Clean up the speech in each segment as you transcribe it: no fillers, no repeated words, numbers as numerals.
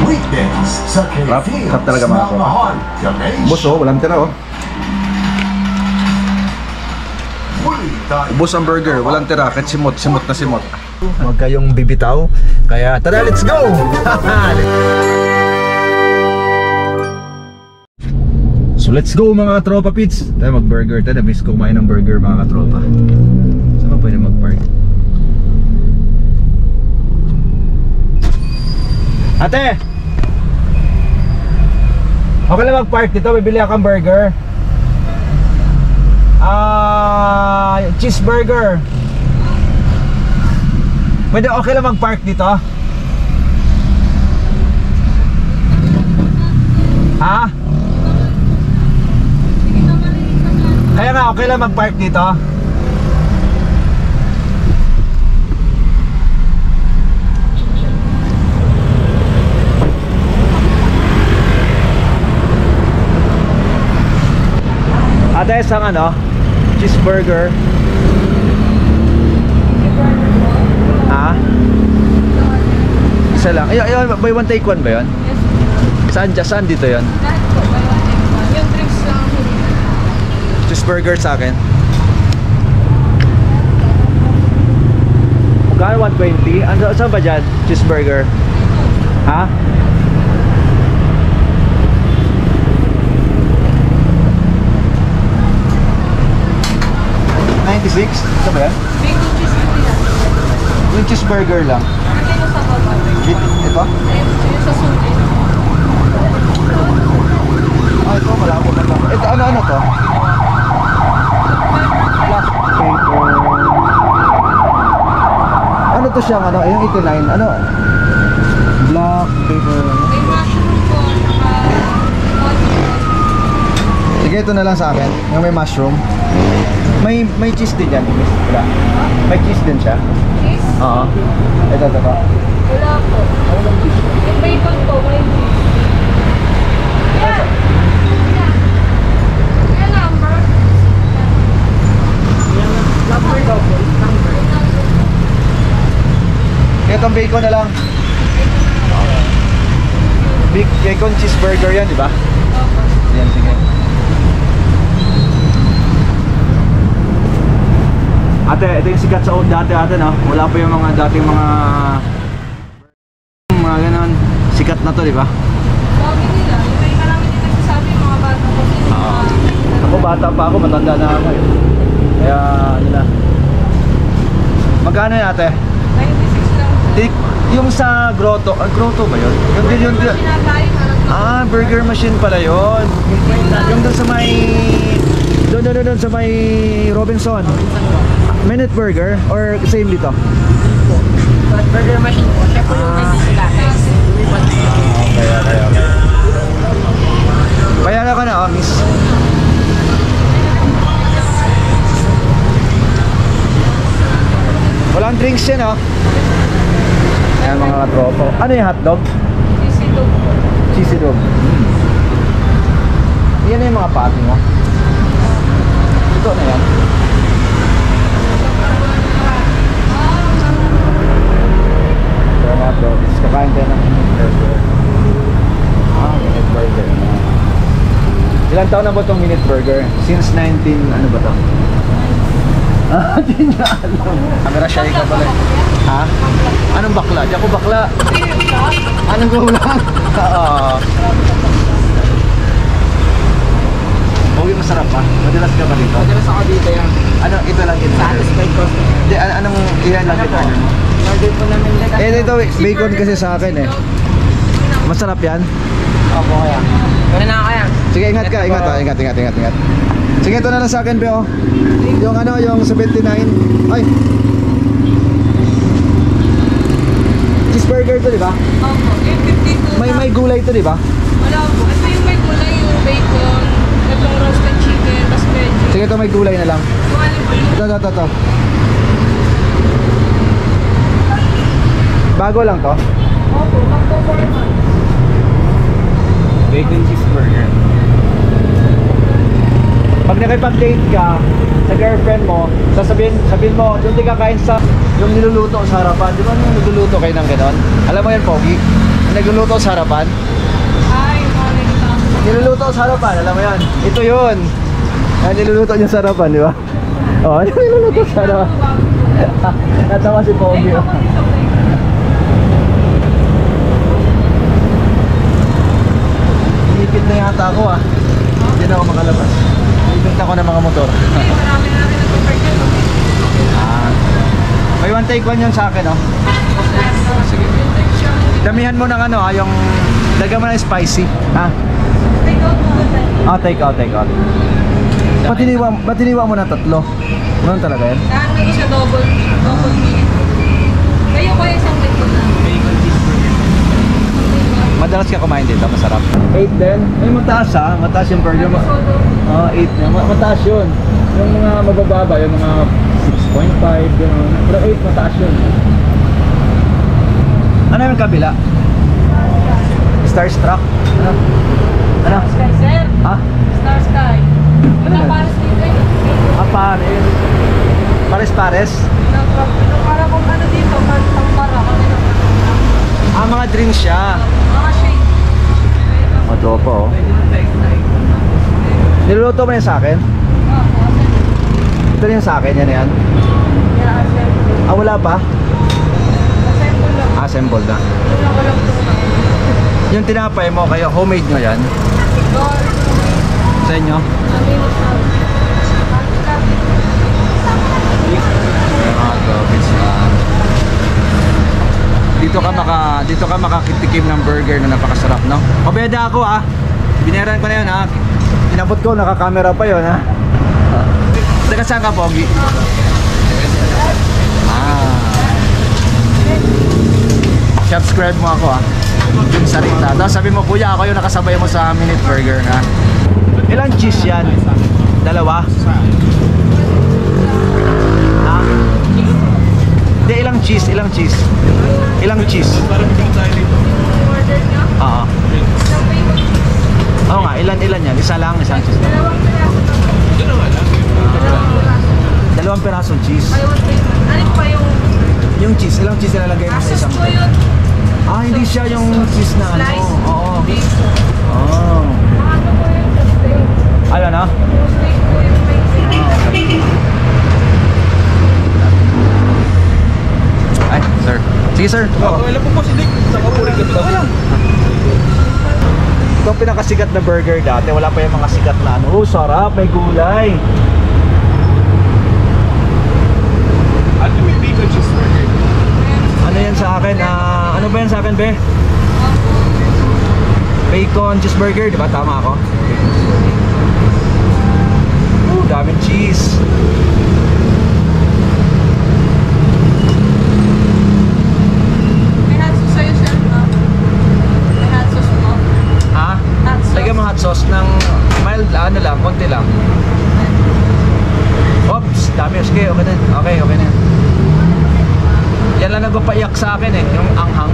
Weekdays sa Rap talaga mga tropa. Ubos walang tira Ubos ang burger, walang tira, kahit simot na simot. Huwag kayong bibitaw, kaya tara, let's go! So let's go mga tropa pits. Tayo mag-burger, tayo na-miss ko kumain ng burger mga tropa. Saan ba pwede mag-park? Ate! Okay lang mag-park dito, bibili akong burger. Cheeseburger. Pwede okay lang mag-park dito? Ha? Kaya nga okay lang mag-park dito? Ate, isang cheeseburger. Ha? Isa lang. Ay, buy one take one ba yun? Saan dito yun? Yung drinks lang. Cheeseburger sa akin. Magkano 120? Saan ba dyan? Cheeseburger? Ha? $96? Ito ba yan? Bacon cheeseburger lang. Yung cheeseburger lang. Ano yung sa baba? Ito? Yung sa sulit. Ito malabo na lang. Ito ano to? Black paper. Ano to siyang yung 89? Ano? Black paper. May mushroom po. Sige, ito na lang sa akin. Yung may mushroom. May cheese din yan. Wala. May cheese din siya. Cheese? Oo. Ito. Wala po. Yung bacon po, may cheese. Yan! Yan number. Number daw po. Itong bacon na lang. Bacon cheeseburger yan, di ba? Yan, sige. Ate, ito yung sikat sa old dati no? Wala pa yung mga dating mga ganon. Sikat na to, di ba? Sabi nila, yung may marami din nagsasabi mga bata ko. Ako bata pa ako, matanda na ako eh. Kaya, yun na. Magkano yun ate? 96 lang. Yung sa grotto, grotto ba yun? Yung din yung... burger machine pala yun. Yung doon sa may... Doon sa may Robinson. Minute burger or same dito? Burger machine po. Siya po yung sila. Okay. Bayaran ka na, miss. Walang drinks yan, Ayan mga katropo. Ano yung hotdog? Cheesy dog po. Cheesy dog. Yan na yung mga patty mo. Ito na yan. Kakain tayo ng burger. Minute burger. Ilang taon na ba itong minute burger? Since 19, ano ba ito? Hindi na alam. Camera shy ka pala. Ha? Anong bakla? Di ako bakla. Anong gulang? Oo. Huwag yung masarap pa. Madalas ka ba dito? Madalas ako dito yan. Ano? Ito lang ito. Satisfied ko. Di, anong ilan lang ito? Order po namin lahat. Ito bacon kasi sa akin Masarap yan? Opo kaya. Wala na kaya. Sige, ingat ka, ingat. Sige, ito na lang sa akin, Beo. Yung yung 79. Ay. Cheeseburger to, di ba? Opo, yung 52. May gulay to, di ba? Wala po. Ito yung may gulay, yung bacon, itong roasted chicken, tapos veggie. Sige, ito may gulay na lang. Yung ano po yung... Ito. Bago lang to? Opo, magpo-formal. Bacon cheeseburger. Pag nakipag-date ka sa girlfriend mo, sabihin mo, doon di kakain sa yung niluluto sa harapan. Di ba yung niluluto kayo ng ganon? Alam mo yan, Pogi? nagluluto sa harapan. Ay, makikita ko. Niluluto sa harapan, alam mo yan. Ito yun. Ay, niluluto niya sa harapan, di ba? Oo, niluluto sa harapan. Natawa si Pogi. Oh. Ipit na yata ako ah. Hindi na ako makalabas. Ipit ako ng mga motor. Marami na rin nag-burger. Ah. May one take one yun sa akin, oh. Sige. Damihan mo ng ano, yung lagyan mo ng spicy, ha? Take out mo ba? Ah, take out. Ba't iniwa mo na 3? Ganun talaga yan? Saan may isa double meat. Kayo ko isang bacon na. Madalas ka kumain dito, masarap. 8 din? Ay, mataas ha, mataas yung burger mo. 8 na, mataas yun. Yung mga mabababa, yung mga 6.5, gano'n. Pero 8, mataas yun. Ano yung kabila? Starstruck? Ano? Ano? Star Sky, sir. Ha? Star Sky. Wala pares dito eh. Ah, pares. Pares-pares? Para kung ano dito, pang para kami na. Ah, mga drinks siya. Mga shake. Matropa oh. Niluluto mo yan sa akin? Ito rin sa akin, yan yan. Ah, wala pa? Assemble na. Yung tinapay mo, kayo homemade nyo yan? Sa inyo? Dito ka makakitikim ng burger na napakasarap, no? Pabeda ako ah. Binayaran ko na yun ah. Inabot ko, naka-camera pa yun ah. Taga saan ka, Pogi? Ah. Subscribe mo ako ah. Yung Sarita. Tapos sabi mo, kuya, ako yung nakasabay mo sa Minute Burger ha. Ilang cheese yan? 2? Ha? Hindi, ilang cheese? Ilang cheese? Oo. Oo nga, ilan yan? Isa lang, isang cheese. 2 pirasong cheese. Ano pa yung Yung cheese, ilang cheese nilalagay mo sa asus isang ko yun? Ah, hindi siya yung cheese na ano. Slice? Oo. Oh. Ano ko yun sa steak? Ano na? Yung steak ko yung may Ay, sir. Sige, sir. Wala po po si Nick. Saka po rin ito. Itong pinakasikat na burger dati, wala pa yung mga sikat na ano. Oh, sarap, may gulay. Ano may bacon cheeseburger? Ano yan sa akin? Ano ba yan sa akin, be? Bacon cheeseburger, di ba? Tama ako? Daming cheese. May hot sauce sa'yo, sir, no? May hot sauce mo? Ha? Hot sauce. Lagyan mo hot sauce ng mild, ano lang, konti lang. Oops, dami. Sige, okay na. Okay na. Yan lang nagpapaiyak sa akin eh, yung anghang.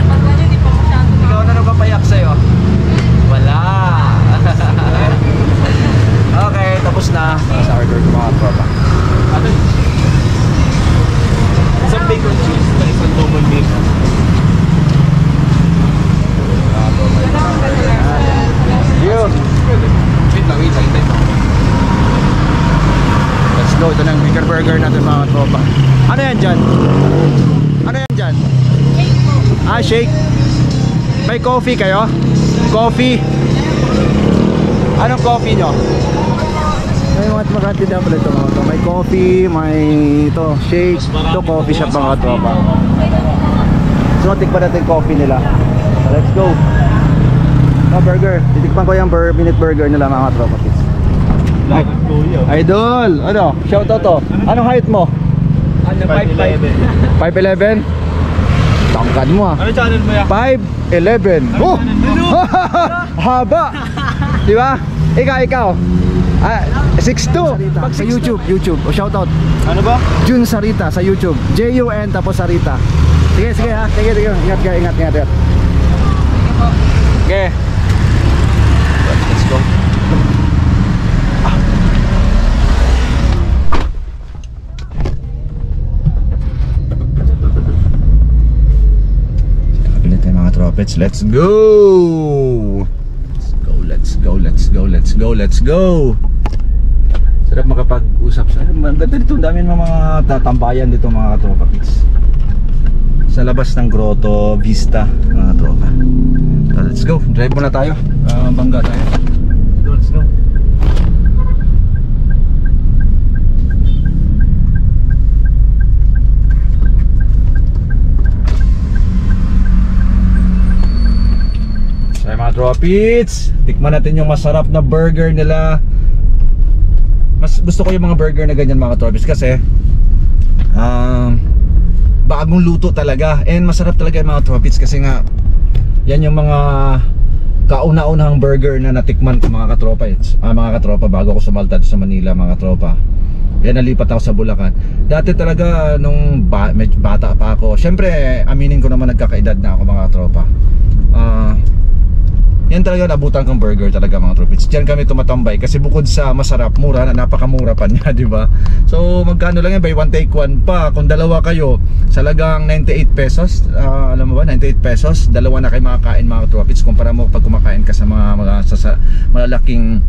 Pag ano, di pa masyado Ikaw na nagpapaiyak sa'yo? Wala. Okay, tapos na. Sa order ko mga tropa. Ano? Isang bacon cheese na isang double beef. Yun. Wait lang. Let's go. Ito na yung bigger burger natin mga tropa. Ano yan dyan? Ah, shake. May coffee kayo? Coffee? Anong coffee nyo? May mga magkatindahan pala ito mga tropa. May coffee, may ito, shake. Ito coffee shop mga tropa. So, tikpan natin yung coffee nila. Let's go. Burger. Titikpan ko yung minute burger nila mga tropa. Ay, idol! Ano? Shoutout to. Anong height mo? 5'11"? Tangkad mo ah. Ano channel mo yan? 5'11". Oh! Haba! Di ba? Ikaw. 6'2". Sa YouTube. O shoutout. Ano ba? Jun Sarita sa YouTube. Jun tapos Sarita. Sige ha. Sige. Ingat. Okay. Let's go. mga tropits. Let's go! Let's go, let's go, let's go, let's go! Sarap makapag-usap sa... Maganda dito, dami mga tatambayan dito mga tropits. Sa labas ng Grotto Vista mga tropa. Let's go, drive muna tayo. Bangga tayo. Let's go. So mga tropits, tikman natin yung masarap na burger nila. Mas gusto ko yung mga burger na ganyan mga tropits kasi bagong luto talaga and masarap talaga yung mga tropits kasi nga yan yung mga kauna-unahang burger na natikman ko mga katropa. Mga katropa bago ako sumalta sa Manila mga katropa. Yan, nalipat ako sa Bulacan. Dati talaga nung bata pa ako, syempre aminin ko naman nagkakaedad na ako mga katropa. Yan talaga nabutan kong burger talaga mga tropits. Diyan kami tumatambay kasi bukod sa masarap, mura na, napakamura pa niya, di ba? So magkano lang yan, buy one take one pa. Kung dalawa kayo, salagang 98 pesos. Alam mo ba, 98 pesos, dalawa na kayo makakain mga tropits. Kumpara mo pag kumakain ka sa mga malalaking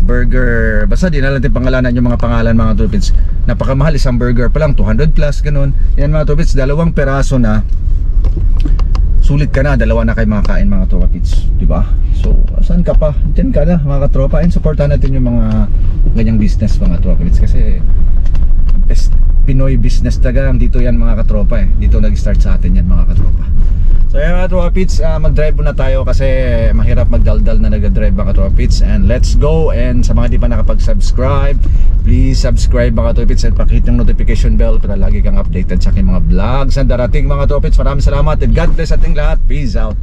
burger, basta di na natin pangalanan yung mga pangalan mga tropits. Napakamahal, isang burger pa lang 200 plus ganun. Yan mga tropits, dalawang peraso na sulit ka na, dalawa na kayo makakain mga tropits, di ba? So, saan ka pa? Diyan ka na mga katropa, and supportan natin yung mga ganyang business mga tropits kasi best Pinoy business talaga dito yan mga katropa eh. Dito nag-start sa atin yan mga katropa. So yan mga tropits, mag-drive muna tayo kasi mahirap magdaldal na nag-drive mga tropits, and let's go. And sa mga di pa nakapag-subscribe, please subscribe mga tropits at pakihit yung notification bell para lagi kang updated sa aking mga vlogs na darating mga tropits. Maraming salamat and God bless ating lahat. Peace out.